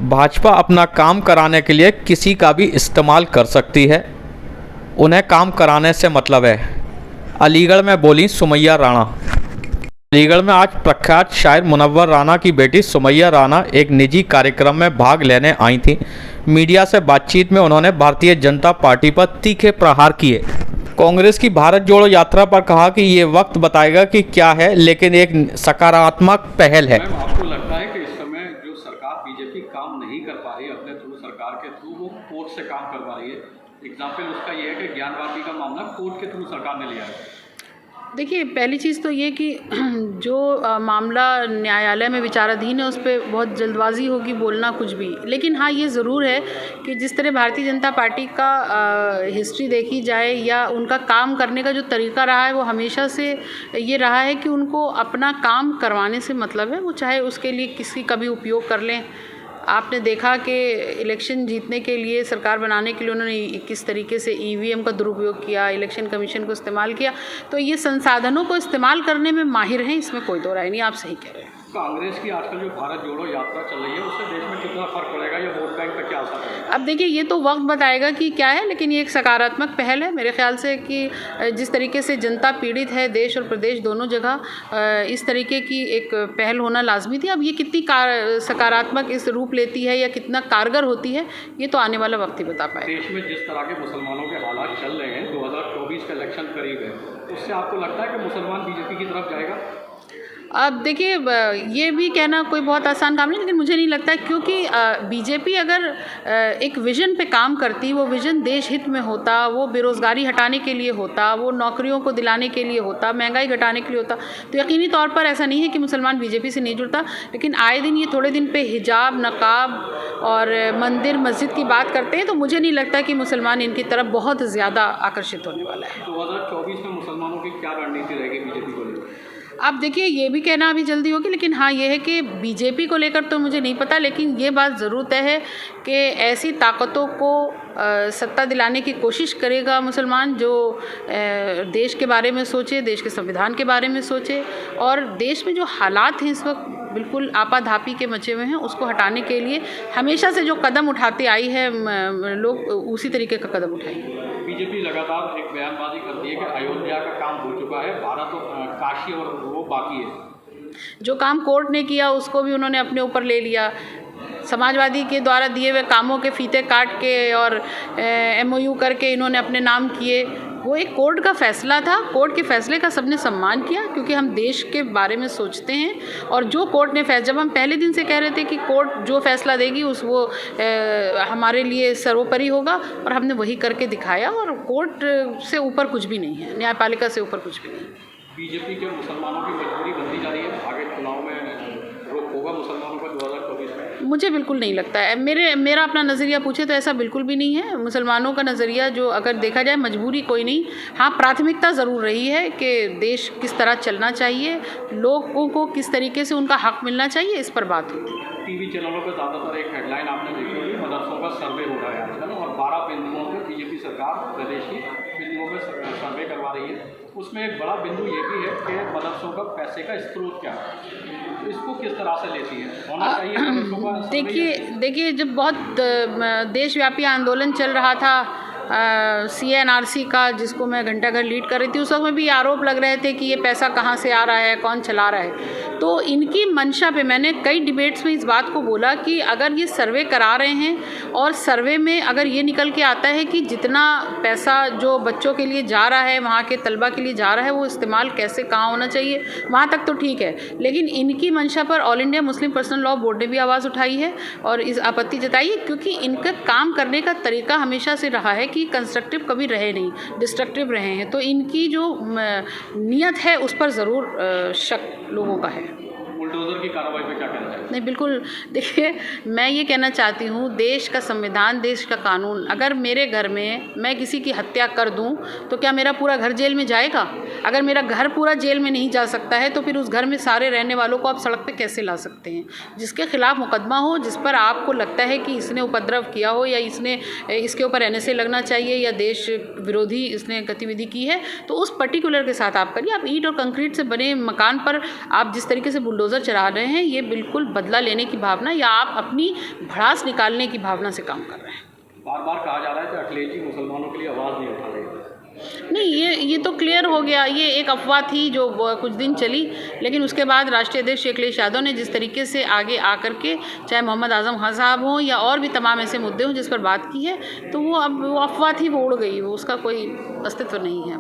भाजपा अपना काम कराने के लिए किसी का भी इस्तेमाल कर सकती है, उन्हें काम कराने से मतलब है। अलीगढ़ में बोली सुमैया राणा। अलीगढ़ में आज प्रख्यात शायर मुनव्वर राणा की बेटी सुमैया राणा एक निजी कार्यक्रम में भाग लेने आई थी। मीडिया से बातचीत में उन्होंने भारतीय जनता पार्टी पर तीखे प्रहार किए। कांग्रेस की भारत जोड़ो यात्रा पर कहा कि ये वक्त बताएगा कि क्या है, लेकिन एक सकारात्मक पहल है। मैम, आपको लगता है कि इस समय जो सरकार बीजेपी काम नहीं कर पा रही है अपने थ्रू, सरकार के थ्रू वो कोर्ट से काम करवा रही है? एग्जाम्पल उसका ये है कि ज्ञानवापी का मामला कोर्ट के थ्रू सरकार ने लिया है। देखिए, पहली चीज़ तो ये कि जो मामला न्यायालय में विचाराधीन है उस पर बहुत जल्दबाजी होगी बोलना कुछ भी। लेकिन हाँ, ये ज़रूर है कि जिस तरह भारतीय जनता पार्टी का हिस्ट्री देखी जाए या उनका काम करने का जो तरीका रहा है वो हमेशा से ये रहा है कि उनको अपना काम करवाने से मतलब है, वो चाहे उसके लिए किसी का भी उपयोग कर लें। आपने देखा कि इलेक्शन जीतने के लिए, सरकार बनाने के लिए उन्होंने किस तरीके से ईवीएम का दुरुपयोग किया, इलेक्शन कमीशन को इस्तेमाल किया। तो ये संसाधनों को इस्तेमाल करने में माहिर हैं, इसमें कोई दो राय नहीं। आप सही कह रहे हैं। कांग्रेस की आजकल जो भारत जोड़ो यात्रा चल रही है उससे देश में कितना फर्क पड़ेगा या वोट बैंक पर क्या असर पड़ेगा? अब देखिए, ये तो वक्त बताएगा कि क्या है, लेकिन ये एक सकारात्मक पहल है मेरे ख्याल से कि जिस तरीके से जनता पीड़ित है, देश और प्रदेश दोनों जगह, इस तरीके की एक पहल होना लाजमी थी। अब ये कितनी सकारात्मक इस रूप लेती है या कितना कारगर होती है, ये तो आने वाला वक्त ही बता पाए। देश में जिस तरह के मुसलमानों के हालात चल रहे हैं, 2024 का इलेक्शन करीब है, उससे आपको लगता है कि मुसलमान बीजेपी की तरफ जाएगा? अब देखिए, ये भी कहना कोई बहुत आसान काम नहीं, लेकिन मुझे नहीं लगता है, क्योंकि बीजेपी अगर एक विज़न पे काम करती, वो विज़न देश हित में होता, वो बेरोज़गारी हटाने के लिए होता, वो नौकरियों को दिलाने के लिए होता, महंगाई घटाने के लिए होता, तो यकीनी तौर पर ऐसा नहीं है कि मुसलमान बीजेपी से नहीं जुड़ता। लेकिन आए दिन ये थोड़े दिन पे हिजाब, नकाब और मंदिर मस्जिद की बात करते हैं, तो मुझे नहीं लगता कि मुसलमान इनकी तरफ बहुत ज़्यादा आकर्षित होने वाला है। 2024 में मुसलमानों की क्या रणनीति रहेगी बीजेपी को लेकर? अब देखिए, ये भी कहना अभी जल्दी होगी, लेकिन हाँ, ये है कि बीजेपी को लेकर तो मुझे नहीं पता, लेकिन ये बात ज़रूर तय है कि ऐसी ताकतों को सत्ता दिलाने की कोशिश करेगा मुसलमान जो देश के बारे में सोचे, देश के संविधान के बारे में सोचे, और देश में जो हालात हैं इस वक्त बिल्कुल आपाधापी के मचे हुए हैं, उसको हटाने के लिए हमेशा से जो कदम उठाते आई है, लोग उसी तरीके का कदम उठाएंगे। बीजेपी लगातार एक बयानबाजी करती है कि अयोध्या का काम हो चुका है, भारत और काशी और वो बाकी है। जो काम कोर्ट ने किया उसको भी उन्होंने अपने ऊपर ले लिया। समाजवादी के द्वारा दिए हुए कामों के फीते काट के और MOU करके इन्होंने अपने नाम किए। वो एक कोर्ट का फैसला था, कोर्ट के फैसले का सबने सम्मान किया, क्योंकि हम देश के बारे में सोचते हैं। और जो कोर्ट ने जब हम पहले दिन से कह रहे थे कि कोर्ट जो फैसला देगी वो हमारे लिए सर्वोपरि होगा, और हमने वही करके दिखाया। और कोर्ट से ऊपर कुछ भी नहीं है, न्यायपालिका से ऊपर कुछ भी नहीं। बीजेपी के मुसलमानों की मजबूरी बनती जा रही है, आगे चुनाव में रोक होगा मुसलमानों का 2024 में? मुझे बिल्कुल नहीं लगता है। मेरा अपना नज़रिया पूछे तो ऐसा बिल्कुल भी नहीं है। मुसलमानों का नज़रिया जो अगर देखा जाए, मजबूरी कोई नहीं, हाँ प्राथमिकता ज़रूर रही है कि देश किस तरह चलना चाहिए, लोगों को किस तरीके से उनका हक मिलना चाहिए, इस पर बात होती है। टीवी चैनलों पर ज़्यादातर एक हेडलाइन आपने देखी होगी, मदरसों का सर्वे हो रहा है आजकल, और 12 बिंदुओं पर बीजेपी सरकार प्रदेश की बिंदुओं पर सर्वे करवा रही है। उसमें एक बड़ा बिंदु ये भी है कि मदरसों का पैसे का स्रोत क्या है, इसको किस तरह से लेती है, होना चाहिए मदरसों का? देखिए, जब बहुत देशव्यापी आंदोलन चल रहा था CNRC का, जिसको मैं घंटा घर लीड कर रही थी, उस वक्त में भी आरोप लग रहे थे कि ये पैसा कहाँ से आ रहा है, कौन चला रहा है। तो इनकी मंशा पे मैंने कई डिबेट्स में इस बात को बोला कि अगर ये सर्वे करा रहे हैं और सर्वे में अगर ये निकल के आता है कि जितना पैसा जो बच्चों के लिए जा रहा है, वहाँ के तलबा के लिए जा रहा है, वो इस्तेमाल कैसे कहाँ होना चाहिए, वहाँ तक तो ठीक है। लेकिन इनकी मंशा पर all India Muslim personal law board ने भी आवाज़ उठाई है और इस आपत्ति जताई है, क्योंकि इनका काम करने का तरीका हमेशा से रहा है कि कंस्ट्रक्टिव कभी रहे नहीं, डिस्ट्रक्टिव रहे हैं। तो इनकी जो नीयत है उस पर ज़रूर शक लोगों का है। बुलडोजर की कार्रवाई पे क्या कहना चाहिए? नहीं, बिल्कुल। देखिए, मैं ये कहना चाहती हूँ, देश का संविधान, देश का कानून, अगर मेरे घर में मैं किसी की हत्या कर दूँ तो क्या मेरा पूरा घर जेल में जाएगा? अगर मेरा घर पूरा जेल में नहीं जा सकता है तो फिर उस घर में सारे रहने वालों को आप सड़क पे कैसे ला सकते हैं? जिसके खिलाफ मुकदमा हो, जिस पर आपको लगता है कि इसने उपद्रव किया हो या इसके ऊपर NSA लगना चाहिए या देश विरोधी इसने गतिविधि की है, तो उस पर्टिकुलर के साथ आप करिए। आप ईंट और कंक्रीट से बने मकान पर आप जिस तरीके से बुलडोज़र चढ़ा रहे हैं, ये बिल्कुल बदला लेने की भावना या आप अपनी भड़ास निकालने की भावना से काम कर रहे हैं। बार बार कहा जा रहा है कि अखिलेश जी मुसलमानों के लिए आवाज़ नहीं उठा रहे हैं। नहीं, ये तो क्लियर हो गया। ये एक अफवाह थी जो कुछ दिन चली, लेकिन उसके बाद राष्ट्रीय अध्यक्ष अखिलेश यादव ने जिस तरीके से आगे आकर के, चाहे मोहम्मद आज़म खान साहब हों या और भी तमाम ऐसे मुद्दे हों जिस पर बात की है, तो वो अब वो अफवाह थी, वो उड़ गई, वो उसका कोई अस्तित्व नहीं है।